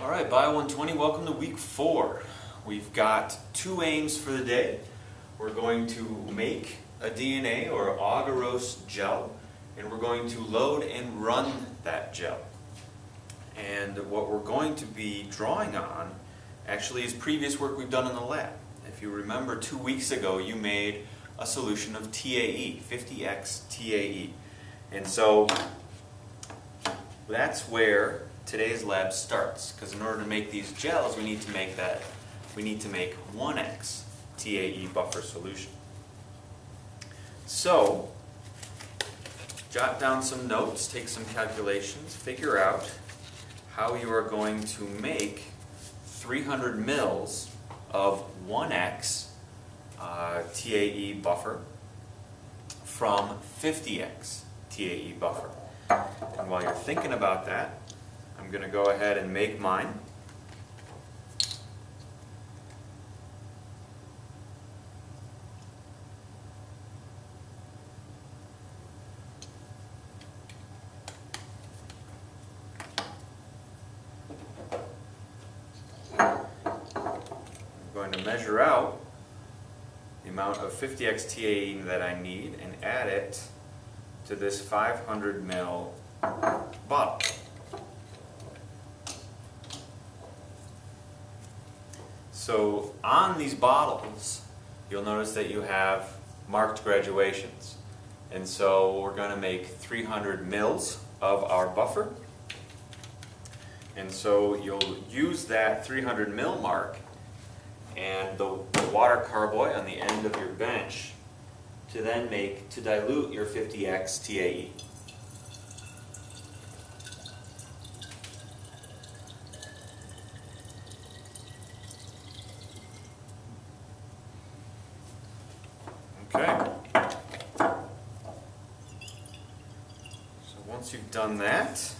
All right, Bio 120, welcome to week 4. We've got 2 aims for the day. We're going to make a DNA or agarose gel, and we're going to load and run that gel. And what we're going to be drawing on actually is previous work we've done in the lab. If you remember, 2 weeks ago you made a solution of TAE, 50x TAE. And so that's where today's lab starts, because in order to make these gels we need to make 1x TAE buffer solution. So jot down some notes, take some calculations, figure out how you are going to make 300 mils of 1x TAE buffer from 50x TAE buffer. And while you're thinking about that, I'm going to go ahead and make mine. I'm going to measure out the amount of 50x TAE that I need and add it to this 500 ml bottle. So on these bottles, you'll notice that you have marked graduations. And so we're going to make 300 mils of our buffer. And so you'll use that 300 mil mark and the water carboy on the end of your bench to then dilute your 50x TAE. Okay. So once you've done that,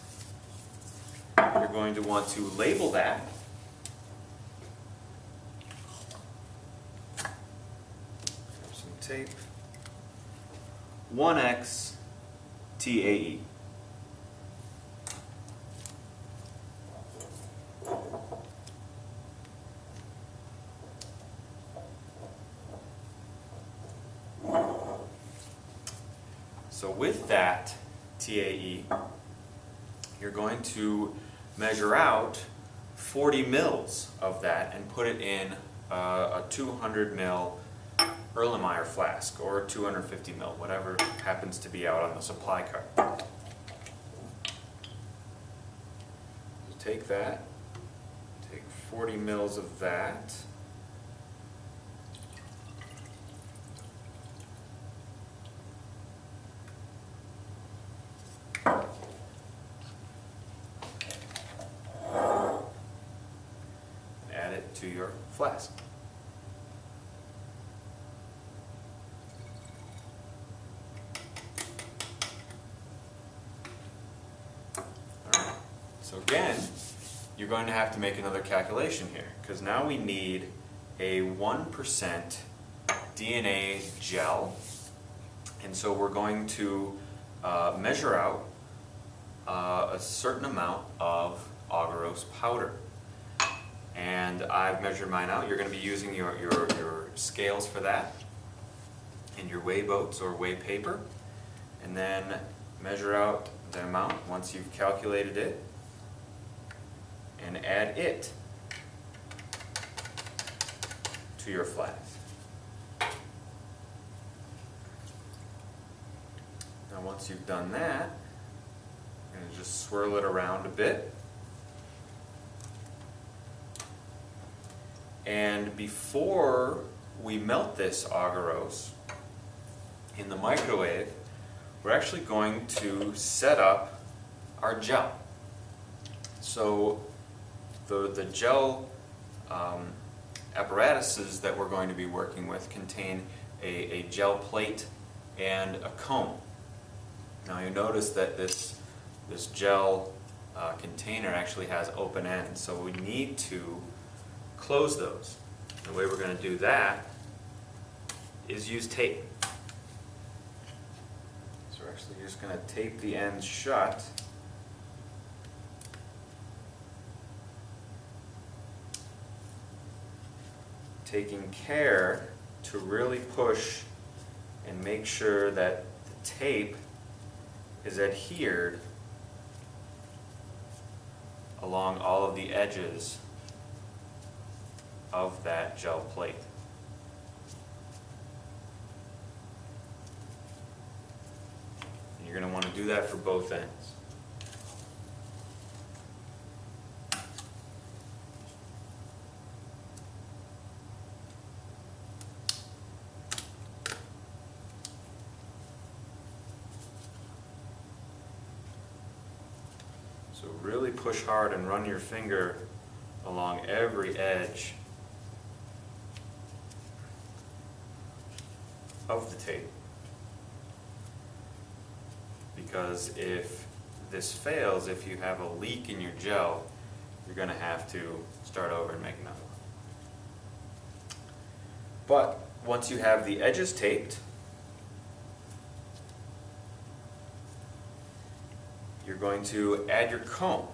you're going to want to label that. Some tape. 1x TAE. So with that TAE, you're going to measure out 40 mils of that and put it in a 200 mil Erlenmeyer flask, or 250 mil, whatever happens to be out on the supply cart. So take that, take 40 mils of that. Add it to your flask. Alright, so again, you're going to have to make another calculation here, because now we need a 1% DNA gel, and so we're going to measure out a certain amount of agarose powder. And I've measured mine out. You're going to be using your scales for that, and your weigh boats or weigh paper, and then measure out the amount once you've calculated it, and add it to your flask. Now once you've done that, you're going to just swirl it around a bit. And before we melt this agarose in the microwave, we're actually going to set up our gel. So the gel apparatuses that we're going to be working with contain a gel plate and a comb. Now you notice that this gel container actually has open ends, so we need to close those. The way we're going to do that is use tape. So we're actually just going to tape the ends shut taking care to really push and make sure that the tape is adhered along all of the edges of that gel plate. And you're going to want to do that for both ends. So really push hard and run your finger along every edge of the tape. Because if this fails, if you have a leak in your gel, you're going to have to start over and make another one. But once you have the edges taped, you're going to add your comb.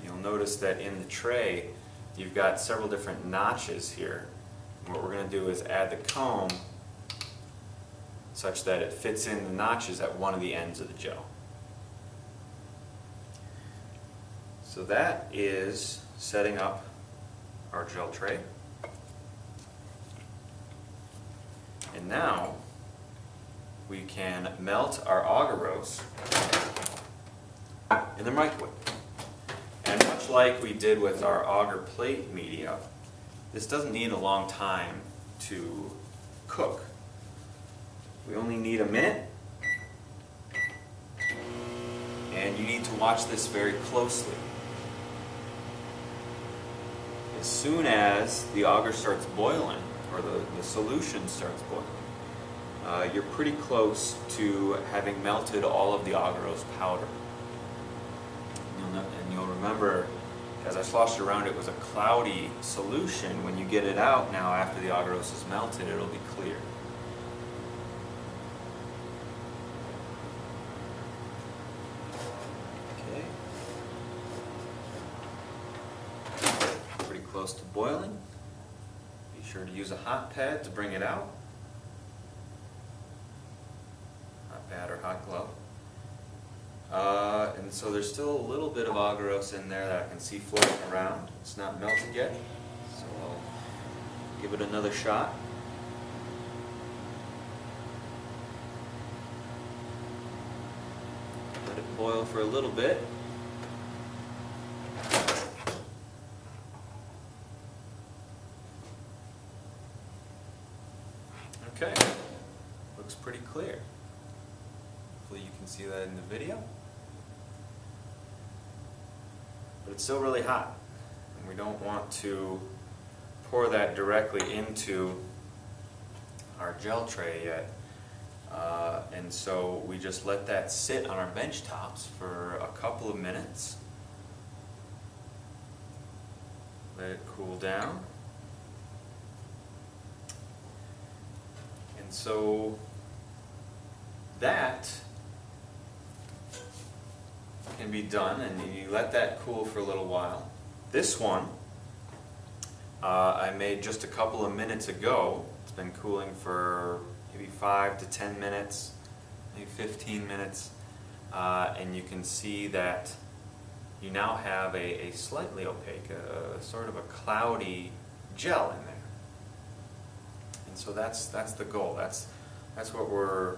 You'll notice that in the tray you've got several different notches here. And what we're going to do is add the comb such that it fits in the notches at one of the ends of the gel. So that is setting up our gel tray. And now we can melt our agarose in the microwave. And much like we did with our agar plate media, this doesn't need a long time to cook. We only need a minute, and you need to watch this very closely. As soon as the agar starts boiling, or the solution starts boiling, you're pretty close to having melted all of the agarose powder. And you'll remember, as I sloshed around, it was a cloudy solution. When you get it out now after the agarose is melted, it'll be clear. Okay. Pretty close to boiling. Be sure to use a hot pad to bring it out. Hot pad or hot glove. And so there's still a little bit of agarose in there that I can see floating around. It's not melted yet, so I'll give it another shot. Let it boil for a little bit. Okay, looks pretty clear. Hopefully you can see that in the video. But it's still really hot, and we don't want to pour that directly into our gel tray yet. And so we just let that sit on our bench tops for a couple of minutes. Let it cool down. And so that can be done, and you let that cool for a little while. This one I made just a couple of minutes ago. It's been cooling for maybe 5 to 10 minutes, maybe 15 minutes, and you can see that you now have a slightly opaque, sort of a cloudy gel in there. And so that's the goal. That's what we're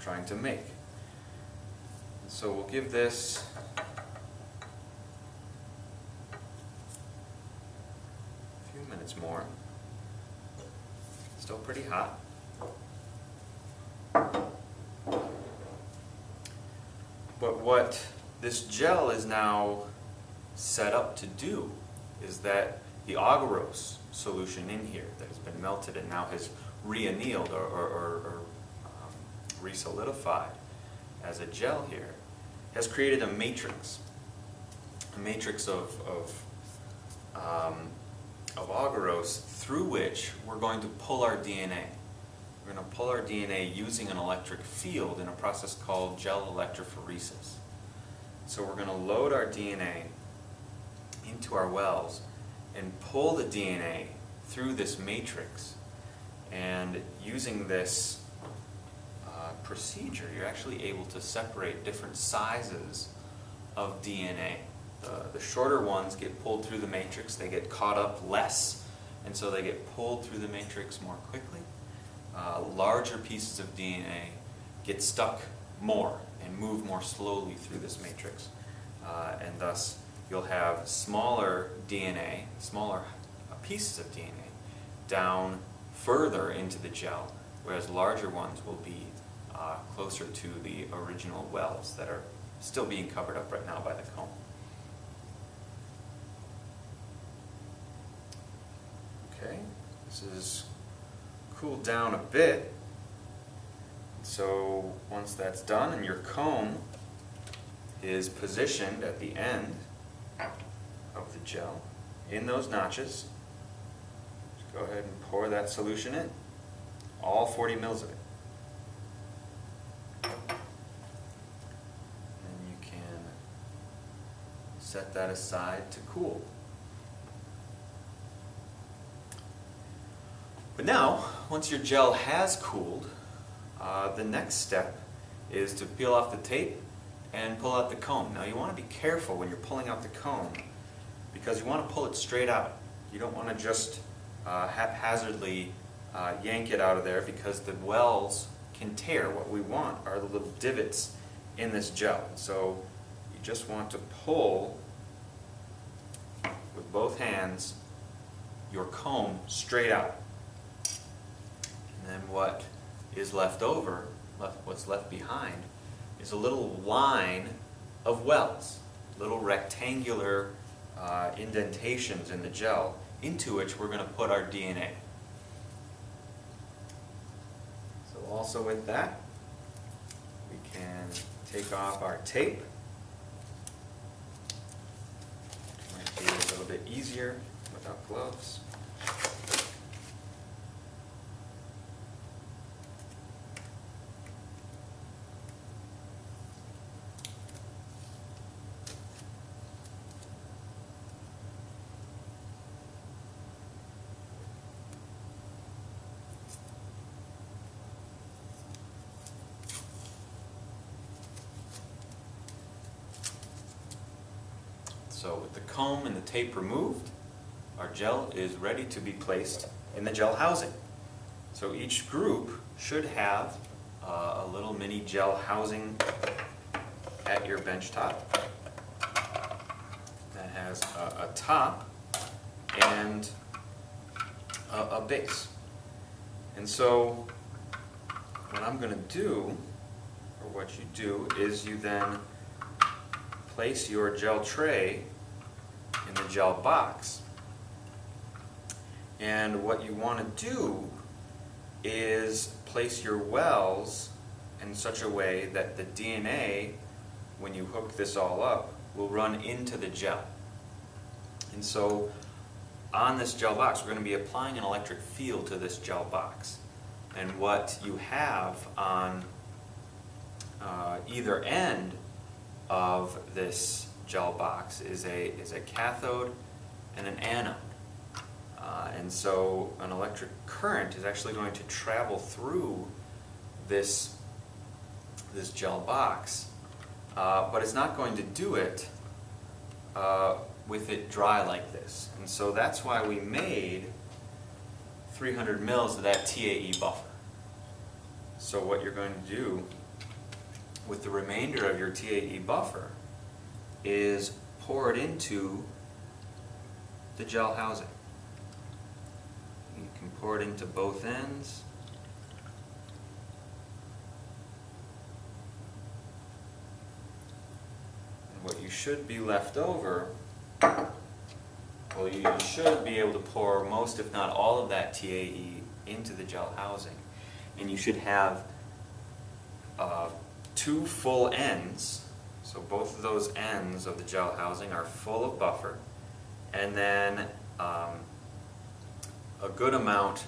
trying to make. So we'll give this a few minutes more. Still pretty hot. But what this gel is now set up to do is that the agarose solution in here that has been melted and now has re-annealed or re-solidified as a gel here has created a matrix of agarose through which we're going to pull our DNA. We're going to pull our DNA using an electric field in a process called gel electrophoresis. So we're going to load our DNA into our wells and pull the DNA through this matrix. And using this procedure, you're actually able to separate different sizes of DNA. The shorter ones get pulled through the matrix, they get caught up less, and so they get pulled through the matrix more quickly. Larger pieces of DNA get stuck more and move more slowly through this matrix. And thus, you'll have smaller DNA, smaller pieces of DNA, down further into the gel, whereas larger ones will be closer to the original wells that are still being covered up right now by the comb. Okay, this is cooled down a bit. So once that's done and your comb is positioned at the end of the gel in those notches, just go ahead and pour that solution in, all 40 mils of it. And you can set that aside to cool. But now, once your gel has cooled, the next step is to peel off the tape and pull out the comb. Now you want to be careful when you're pulling out the comb because you want to pull it straight out. You don't want to just haphazardly yank it out of there because the wells can tear. What we want are the little divots in this gel. So you just want to pull with both hands your comb straight out. And then what is left over, what's left behind, is a little line of wells, little rectangular indentations in the gel into which we're going to put our DNA. So also with that, we can take off our tape. Might be a little bit easier without gloves. So with the comb and the tape removed, our gel is ready to be placed in the gel housing. So each group should have a little mini gel housing at your bench top that has a top and a base. And so what I'm going to do, or what you do, is you then place your gel tray in the gel box. And what you want to do is place your wells in such a way that the DNA, when you hook this all up, will run into the gel. And so on this gel box, we're going to be applying an electric field to this gel box. And what you have on either end of this gel box is a cathode and an anode. And so an electric current is actually going to travel through this gel box, but it's not going to do it with it dry like this. And so that's why we made 300 mils of that TAE buffer. So what you're going to do with the remainder of your TAE buffer is pour it into the gel housing. You can pour it into both ends. And what you should be left over, well, you should be able to pour most, if not all, of that TAE into the gel housing. And you should have 2 full ends. So both of those ends of the gel housing are full of buffer, and then a good amount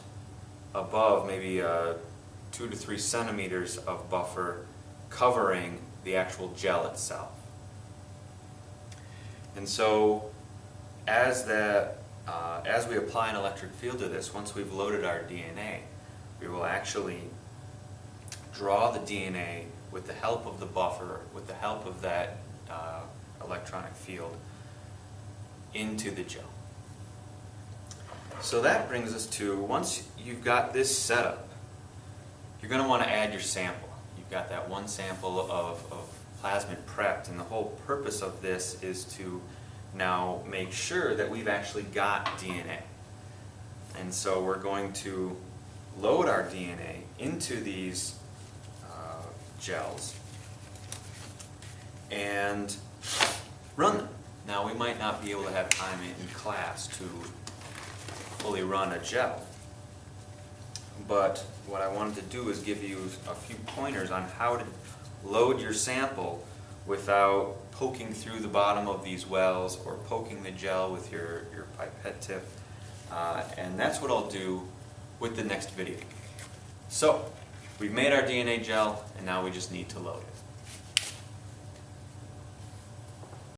above, maybe 2 to 3 centimeters of buffer covering the actual gel itself. And so as the as we apply an electric field to this, once we've loaded our DNA, we will actually draw the DNA with the help of the buffer, with the help of that electronic field, into the gel. So that brings us to, once you've got this set up, you're going to want to add your sample. You've got that one sample of plasmid prepped, and the whole purpose of this is to now make sure that we've actually got DNA. And so we're going to load our DNA into these gels and run them. Now we might not be able to have time in class to fully run a gel, but what I wanted to do is give you a few pointers on how to load your sample without poking through the bottom of these wells or poking the gel with your pipette tip, and that's what I'll do with the next video. So we've made our DNA gel, and now we just need to load it.